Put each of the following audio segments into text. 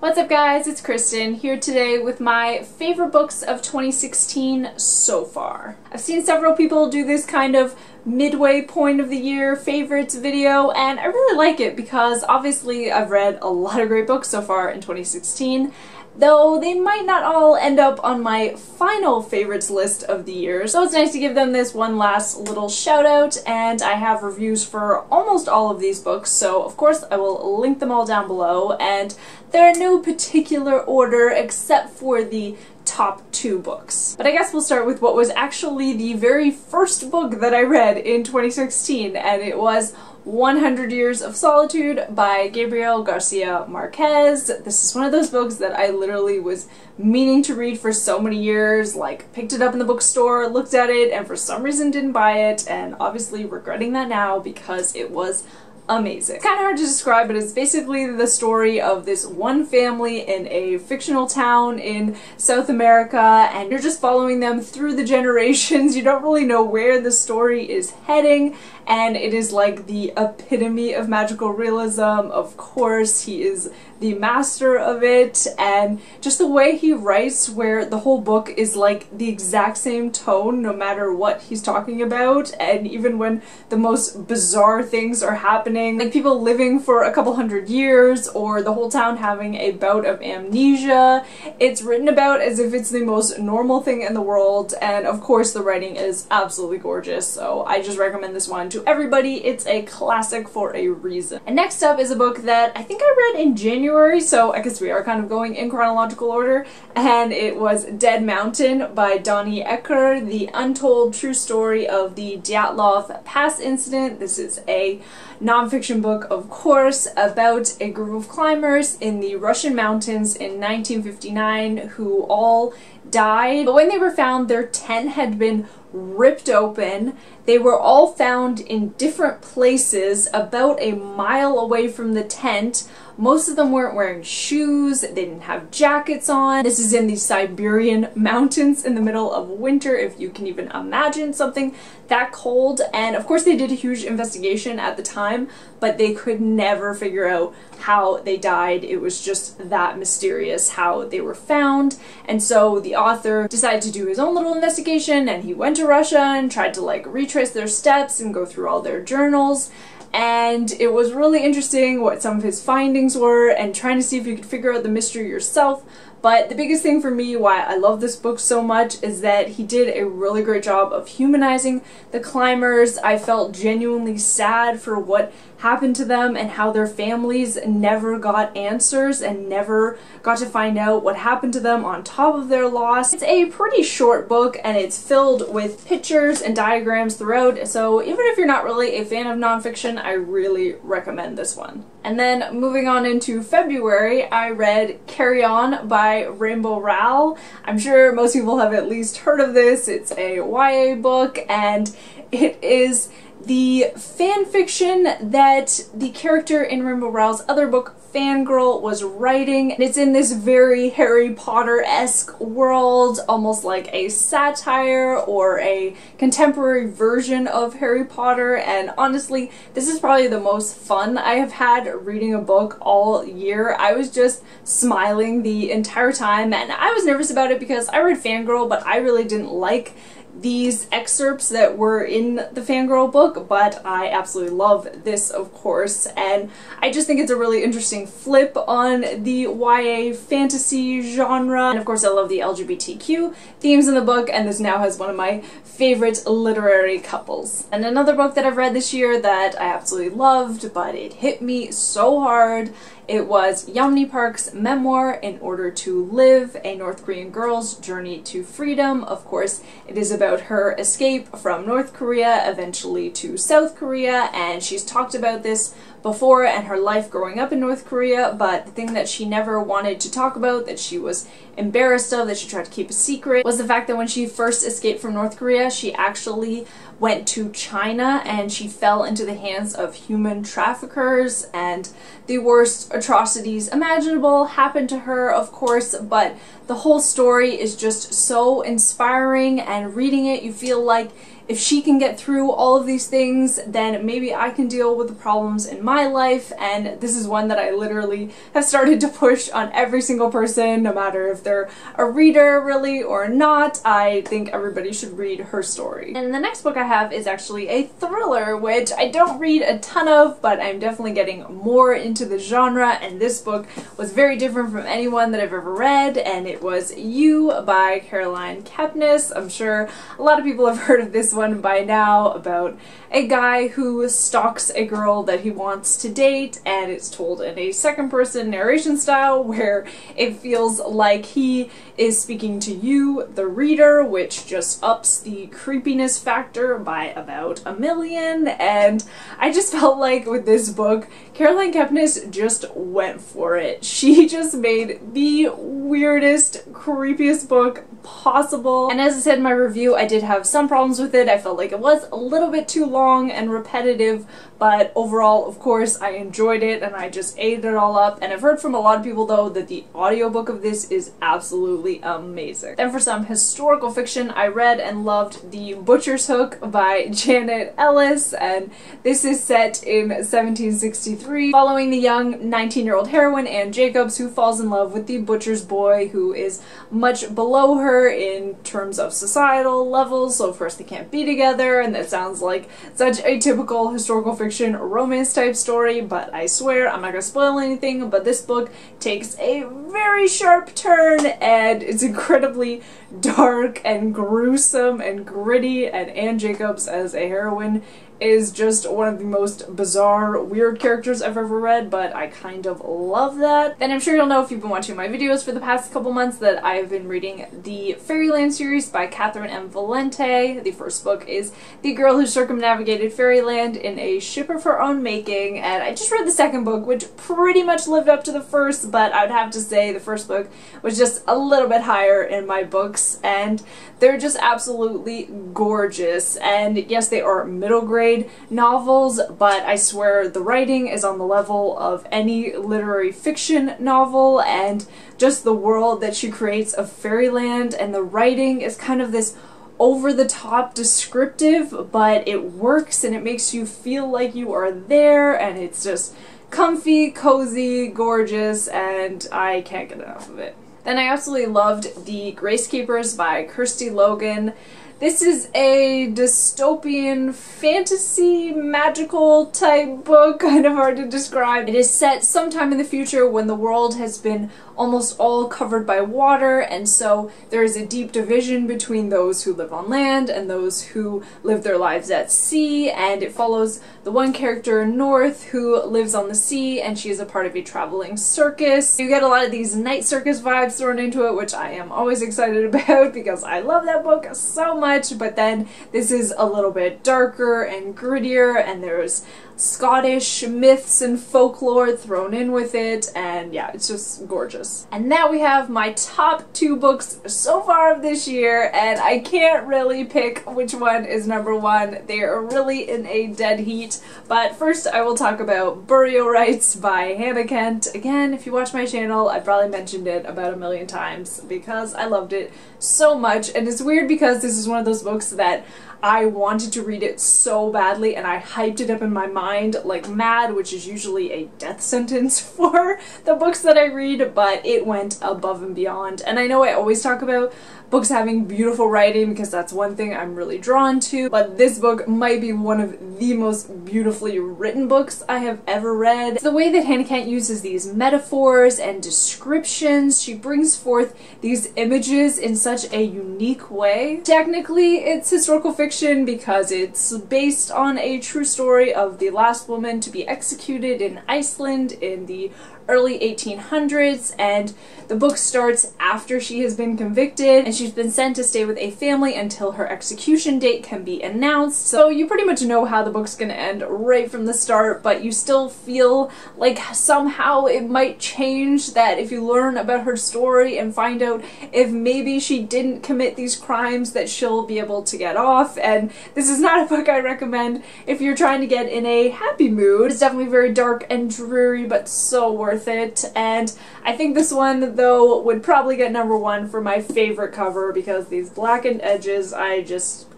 What's up guys, it's Kristen here today with my favorite books of 2016 so far. I've seen several people do this kind of midway point of the year favorites video, and I really like it because obviously I've read a lot of great books so far in 2016, though they might not all end up on my final favorites list of the year. So it's nice to give them this one last little shout out, and I have reviews for almost all of these books, so of course I will link them all down below, and they're in no particular order except for the top 2 books. But I guess we'll start with what was actually the very first book that I read in 2016, and it was 100 Years of Solitude by Gabriel Garcia Marquez. This is one of those books that I literally was meaning to read for so many years, like picked it up in the bookstore, looked at it, and for some reason didn't buy it, and obviously regretting that now because it was amazing. It's kind of hard to describe, but it's basically the story of this one family in a fictional town in South America, and you're just following them through the generations. You don't really know where the story is heading, and it is like the epitome of magical realism. Of course, he is the master of it, and just the way he writes, where the whole book is like the exact same tone no matter what he's talking about, and even when the most bizarre things are happening, like people living for a couple hundred years or the whole town having a bout of amnesia, it's written about as if it's the most normal thing in the world, and of course the writing is absolutely gorgeous, so I just recommend this one to everybody. It's a classic for a reason. And next up is a book that I think I read in January, so I guess we are kind of going in chronological order, and it was Dead Mountain by Donnie, the untold true story of the Dyatlov Pass incident. This is a nonfiction book, of course, about a group of climbers in the Russian mountains in 1959 who all died. But when they were found, their tent had been ripped open. They were all found in different places about a mile away from the tent. Most of them weren't wearing shoes, they didn't have jackets on. This is in the Siberian mountains in the middle of winter, if you can even imagine something that cold. And of course they did a huge investigation at the time, but they could never figure out how they died. It was just that mysterious how they were found. And so the author decided to do his own little investigation, and he went to Russia and tried to like retrace their steps and go through all their journals. And it was really interesting what some of his findings were, and trying to see if you could figure out the mystery yourself. But the biggest thing for me why I love this book so much is that he did a really great job of humanizing the climbers. I felt genuinely sad for what happened to them and how their families never got answers and never got to find out what happened to them on top of their loss. It's a pretty short book, and it's filled with pictures and diagrams throughout, so even if you're not really a fan of nonfiction, I really recommend this one. And then moving on into February, I read Carry On by Rowell. I'm sure most people have at least heard of this. It's a YA book, and it is the fan fiction that the character in Rowell's other book, Fangirl, was writing. And it's in this very Harry Potter-esque world, almost like a satire or a contemporary version of Harry Potter, and honestly, this is probably the most fun I have had reading a book all year. I was just smiling the entire time, and I was nervous about it because I read Fangirl, but I really didn't like these excerpts that were in the Fangirl book, but I absolutely love this, of course, and I just think it's a really interesting flip on the YA fantasy genre. And of course I love the LGBTQ themes in the book, and this now has one of my favorite literary couples. And another book that I've read this year that I absolutely loved, but it hit me so hard, it was Yeonmi Park's memoir, In Order to Live, a North Korean girl's journey to freedom. Of course, it is about her escape from North Korea, eventually to South Korea, and she's talked about this before and her life growing up in North Korea, but the thing that she never wanted to talk about, that she was embarrassed of, that she tried to keep a secret, was the fact that when she first escaped from North Korea, she actually went to China and she fell into the hands of human traffickers, and the worst atrocities imaginable happened to her, of course, but the whole story is just so inspiring, and reading it you feel like if she can get through all of these things, then maybe I can deal with the problems in my life. And this is one that I literally have started to push on every single person, no matter if they're a reader really or not. I think everybody should read her story. And the next book I have is actually a thriller, which I don't read a ton of, but I'm definitely getting more into the genre, and this book was very different from anyone that I've ever read, and it was You by Caroline Kepnes. I'm sure a lot of people have heard of this one by now, about a guy who stalks a girl that he wants to date, and it's told in a second person narration style where it feels like he is speaking to you, the reader, which just ups the creepiness factor by about a million. And I just felt like with this book, Caroline Kepnes just went for it. She just made the weirdest, creepiest book possible. And as I said in my review, I did have some problems with it. I felt like it was a little bit too long and repetitive, but overall, of course, I enjoyed it and I just ate it all up. And I've heard from a lot of people though that the audiobook of this is absolutely amazing. Then for some historical fiction, I read and loved The Butcher's Hook by Janet Ellis, and this is set in 1763, following the young 19-year-old heroine Anne Jacobs, who falls in love with the butcher's boy, who is much below her in terms of societal levels, so of course they can't be together, and that sounds like such a typical historical fiction romance type story, but I swear I'm not gonna spoil anything, but this book takes a very sharp turn and it's incredibly dark and gruesome and gritty, and Anne Jacobs as a heroine is just one of the most bizarre, weird characters I've ever read, but I kind of love that. Then I'm sure you'll know if you've been watching my videos for the past couple months that I've been reading the Fairyland series by Catherynne and Valence. The first book is The Girl Who Circumnavigated Fairyland in a ship of her own making, and I just read the second book, which pretty much lived up to the first, but I would have to say the first book was just a little bit higher in my books, and they're just absolutely gorgeous. And yes, they are middle grade novels, but I swear the writing is on the level of any literary fiction novel, and just the world that she creates of Fairyland, and the writing is kind of this over-the-top descriptive, but it works and it makes you feel like you are there, and it's just comfy, cozy, gorgeous, and I can't get enough of it. Then I absolutely loved the Gracekeepers by Kirsty Logan. This is a dystopian fantasy magical type book, kind of hard to describe. It is set sometime in the future when the world has been almost all covered by water, and so there is a deep division between those who live on land and those who live their lives at sea, and it follows the one character, North, who lives on the sea, and she is a part of a traveling circus. You get a lot of these night circus vibes thrown into it, which I am always excited about because I love that book so much, but then this is a little bit darker and grittier, and there's Scottish myths and folklore thrown in with it, and yeah, it's just gorgeous. And now we have my top 2 books so far of this year, and I can't really pick which one is number 1. They are really in a dead heat, but first I will talk about Bieryeo Rites by Hannah Kent. Again, if you watch my channel, I've probably mentioned it about a million times because I loved it so much, and it's weird because this is one of those books that I wanted to read it so badly, and I hyped it up in my mind like mad, which is usually a death sentence for the books that I read, but it went above and beyond. And I know I always talk about books having beautiful writing because that's one thing I'm really drawn to, but this book might be one of the most beautifully written books I have ever read. The way that Hannah Kent uses these metaphors and descriptions, she brings forth these images in such a unique way. Technically, it's historical fiction because it's based on a true story of the last woman to be executed in Iceland in the early 1800s, and the book starts after she has been convicted and she's been sent to stay with a family until her execution date can be announced. So you pretty much know how the book's gonna end right from the start, but you still feel like somehow it might change, that if you learn about her story and find out if maybe she didn't commit these crimes, that she'll be able to get off. And this is not a book I recommend if you're trying to get in a happy mood. It's definitely very dark and dreary, but so worth worth it. And I think this one, though, would probably get #1 for my favorite cover because these blackened edges, I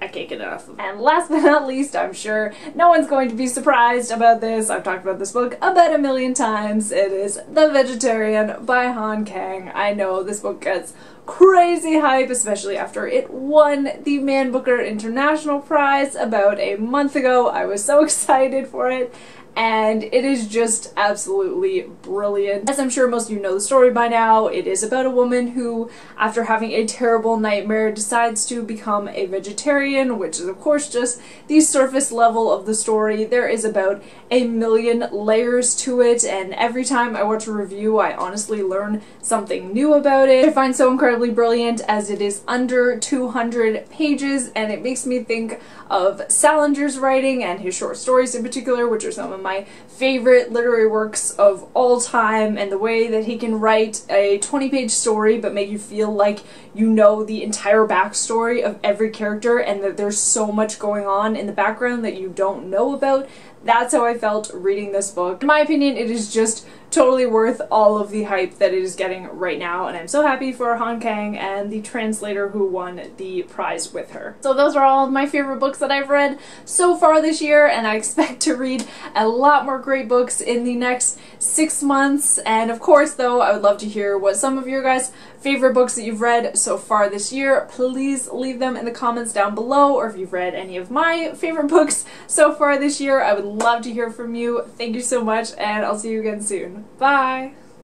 can't get enough of. And last but not least, I'm sure no one's going to be surprised about this. I've talked about this book about 1,000,000 times. It is The Vegetarian by Han Kang. I know this book gets crazy hype, especially after it won the Man Booker International Prize about a month ago. I was so excited for it, and it is just absolutely brilliant. As I'm sure most of you know the story by now, it is about a woman who, after having a terrible nightmare, decides to become a vegetarian, which is of course just the surface level of the story. There is about 1,000,000 layers to it, and every time I watch a review, I honestly learn something new about it. I find so incredibly brilliant as it is under 200 pages, and it makes me think of Salinger's writing and his short stories in particular, which are some of my favorite literary works of all time, and the way that he can write a 20-page story but make you feel like you know the entire backstory of every character and that there's so much going on in the background that you don't know about. That's how I felt reading this book. In my opinion, it is just totally worth all of the hype that it is getting right now, and I'm so happy for Han Kang and the translator who won the prize with her. So those are all of my favorite books that I've read so far this year, and I expect to read a lot more great books in the next 6 months. And of course, though, I would love to hear what some of your guys' favorite books that you've read so far this year. Please leave them in the comments down below, or if you've read any of my favorite books so far this year, I would love to hear from you. Thank you so much, and I'll see you again soon. Bye!